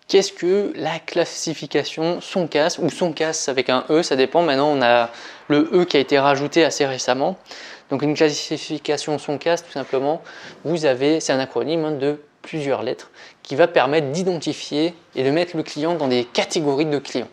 Qu'est-ce que la classification Soncas ou Soncas avec un E, ça dépend. Maintenant, on a le E qui a été rajouté assez récemment. Donc une classification Soncas, tout simplement, c'est un acronyme de plusieurs lettres qui va permettre d'identifier et de mettre le client dans des catégories de clients.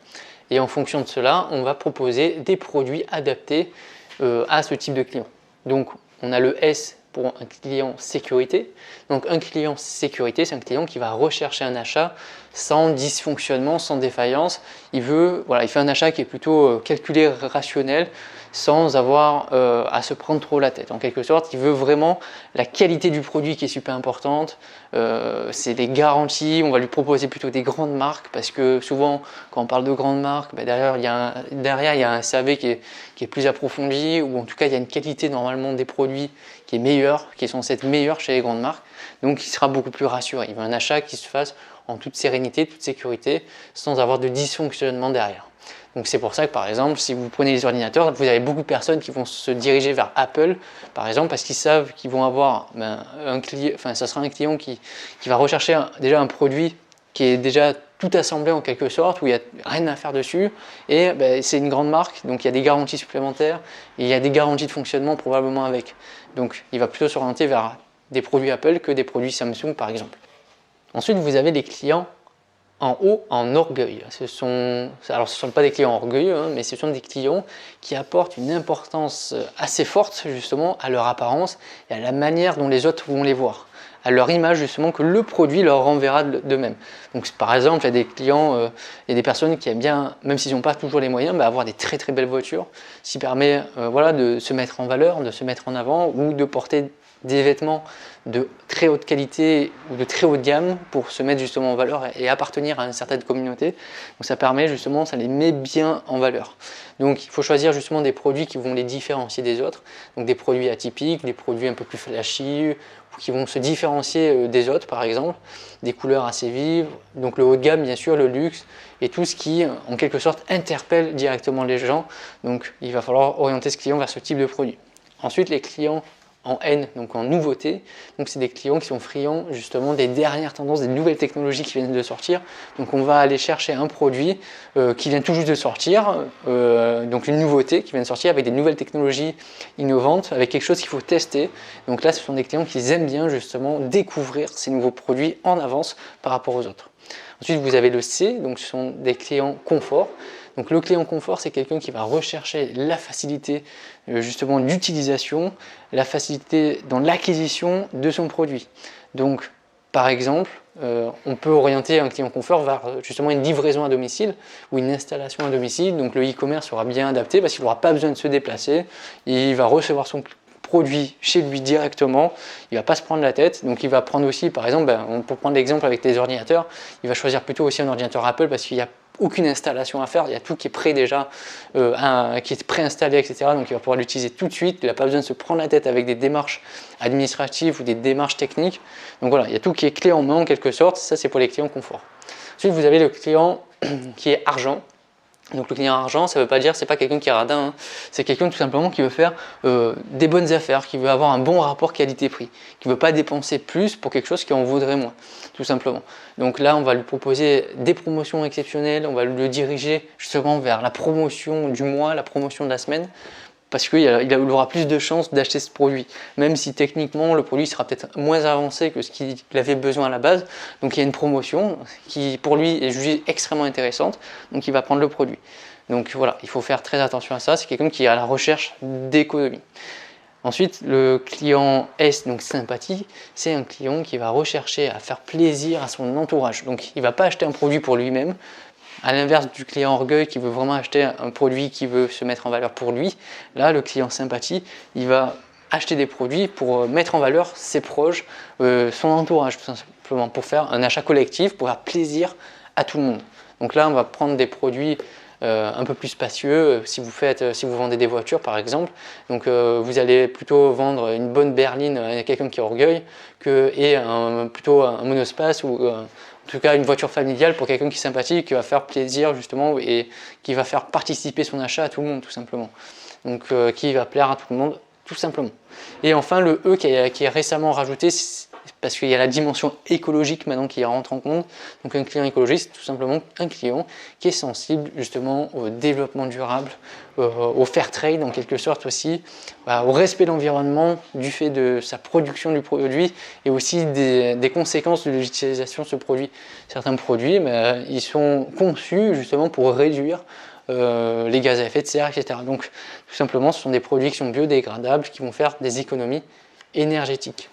Et en fonction de cela, on va proposer des produits adaptés à ce type de client. Donc on a le S pour un client sécurité. Donc un client sécurité, c'est un client qui va rechercher un achat sans dysfonctionnement, sans défaillance. Il fait un achat qui est plutôt calculé, rationnel, sans avoir à se prendre trop la tête. En quelque sorte, il veut vraiment la qualité du produit qui est super importante, c'est des garanties, on va lui proposer plutôt des grandes marques parce que souvent quand on parle de grandes marques, derrière il y a un SAV qui est plus approfondi, ou en tout cas il y a une qualité normalement des produits qui est meilleure, qui est censée être meilleure chez les grandes marques, donc il sera beaucoup plus rassuré. Il veut un achat qui se fasse en toute sérénité, toute sécurité, sans avoir de dysfonctionnement derrière. Donc c'est pour ça que par exemple, si vous prenez les ordinateurs, vous avez beaucoup de personnes qui vont se diriger vers Apple, par exemple, parce qu'ils savent qu'ils vont avoir ça sera un client qui va rechercher déjà un produit qui est déjà tout assemblé en quelque sorte, où il n'y a rien à faire dessus, et c'est une grande marque, donc il y a des garanties supplémentaires, et il y a des garanties de fonctionnement probablement avec. Donc il va plutôt s'orienter vers des produits Apple que des produits Samsung par exemple. Ensuite, vous avez les clients en haut en orgueil. Ce ne sont pas des clients orgueilleux, mais ce sont des clients qui apportent une importance assez forte justement à leur apparence et à la manière dont les autres vont les voir, à leur image justement que le produit leur renverra d'eux-mêmes. Donc par exemple, il y a des clients, il y a des personnes qui aiment bien, même s'ils n'ont pas toujours les moyens, avoir des très très belles voitures, ce qui permet de se mettre en valeur, de se mettre en avant, ou de porter des vêtements de très haute qualité ou de très haute gamme pour se mettre justement en valeur et appartenir à une certaine communauté. Donc ça permet justement, ça les met bien en valeur. Donc il faut choisir justement des produits qui vont les différencier des autres, donc des produits atypiques, des produits un peu plus flashy, qui vont se différencier des autres par exemple, des couleurs assez vives, donc le haut de gamme bien sûr, le luxe et tout ce qui en quelque sorte interpelle directement les gens. Donc il va falloir orienter ce client vers ce type de produit. Ensuite les clients en N, donc en nouveauté, donc c'est des clients qui sont friands justement des dernières tendances, des nouvelles technologies qui viennent de sortir. Donc on va aller chercher un produit qui vient tout juste de sortir, donc une nouveauté qui vient de sortir avec des nouvelles technologies innovantes, avec quelque chose qu'il faut tester. Donc là ce sont des clients qui aiment bien justement découvrir ces nouveaux produits en avance par rapport aux autres. Ensuite vous avez le C, donc ce sont des clients confort. Donc le client confort, c'est quelqu'un qui va rechercher la facilité justement d'utilisation, la facilité dans l'acquisition de son produit. Donc par exemple, on peut orienter un client confort vers justement une livraison à domicile ou une installation à domicile. Donc le e-commerce sera bien adapté parce qu'il n'aura pas besoin de se déplacer, il va recevoir son produit chez lui directement, il ne va pas se prendre la tête. Donc il va prendre aussi, par exemple, pour prendre l'exemple avec les ordinateurs, il va choisir plutôt aussi un ordinateur Apple parce qu'il y a aucune installation à faire, il y a tout qui est prêt déjà, qui est préinstallé, etc. Donc il va pouvoir l'utiliser tout de suite, il n'a pas besoin de se prendre la tête avec des démarches administratives ou des démarches techniques. Donc voilà, il y a tout qui est clé en main en quelque sorte, ça c'est pour les clients confort. Ensuite vous avez le client qui est argent. Donc le client argent, ça ne veut pas dire, c'est pas quelqu'un qui est radin, c'est quelqu'un tout simplement qui veut faire des bonnes affaires, qui veut avoir un bon rapport qualité-prix, qui ne veut pas dépenser plus pour quelque chose qui en vaudrait moins, tout simplement. Donc là, on va lui proposer des promotions exceptionnelles, on va le diriger justement vers la promotion du mois, la promotion de la semaine, parce qu'il aura plus de chances d'acheter ce produit, même si techniquement le produit sera peut-être moins avancé que ce qu'il avait besoin à la base. Donc il y a une promotion qui pour lui est jugée extrêmement intéressante, donc il va prendre le produit. Donc voilà, il faut faire très attention à ça, c'est quelqu'un qui est à la recherche d'économie. Ensuite, le client S, donc sympathie, c'est un client qui va rechercher à faire plaisir à son entourage. Donc il ne va pas acheter un produit pour lui-même, à l'inverse du client orgueil qui veut vraiment acheter un produit qui veut se mettre en valeur pour lui. Là, le client sympathie, il va acheter des produits pour mettre en valeur ses proches, son entourage tout simplement, pour faire un achat collectif, pour faire plaisir à tout le monde. Donc là, on va prendre des produits un peu plus spacieux, si vous vendez des voitures par exemple. Donc vous allez plutôt vendre une bonne berline à quelqu'un qui est orgueil et plutôt un monospace ou en tout cas une voiture familiale pour quelqu'un qui est sympathique, qui va faire plaisir justement et qui va faire participer son achat à tout le monde tout simplement. Donc qui va plaire à tout le monde tout simplement. Et enfin le E qui est récemment rajouté parce qu'il y a la dimension écologique maintenant qui rentre en compte. Donc un client écologique, c'est tout simplement un client qui est sensible justement au développement durable, au fair trade en quelque sorte aussi, au respect de l'environnement du fait de sa production du produit et aussi des conséquences de l'utilisation de ce produit. Certains produits, ils sont conçus justement pour réduire les gaz à effet de serre, etc. Donc tout simplement, ce sont des produits qui sont biodégradables, qui vont faire des économies énergétiques.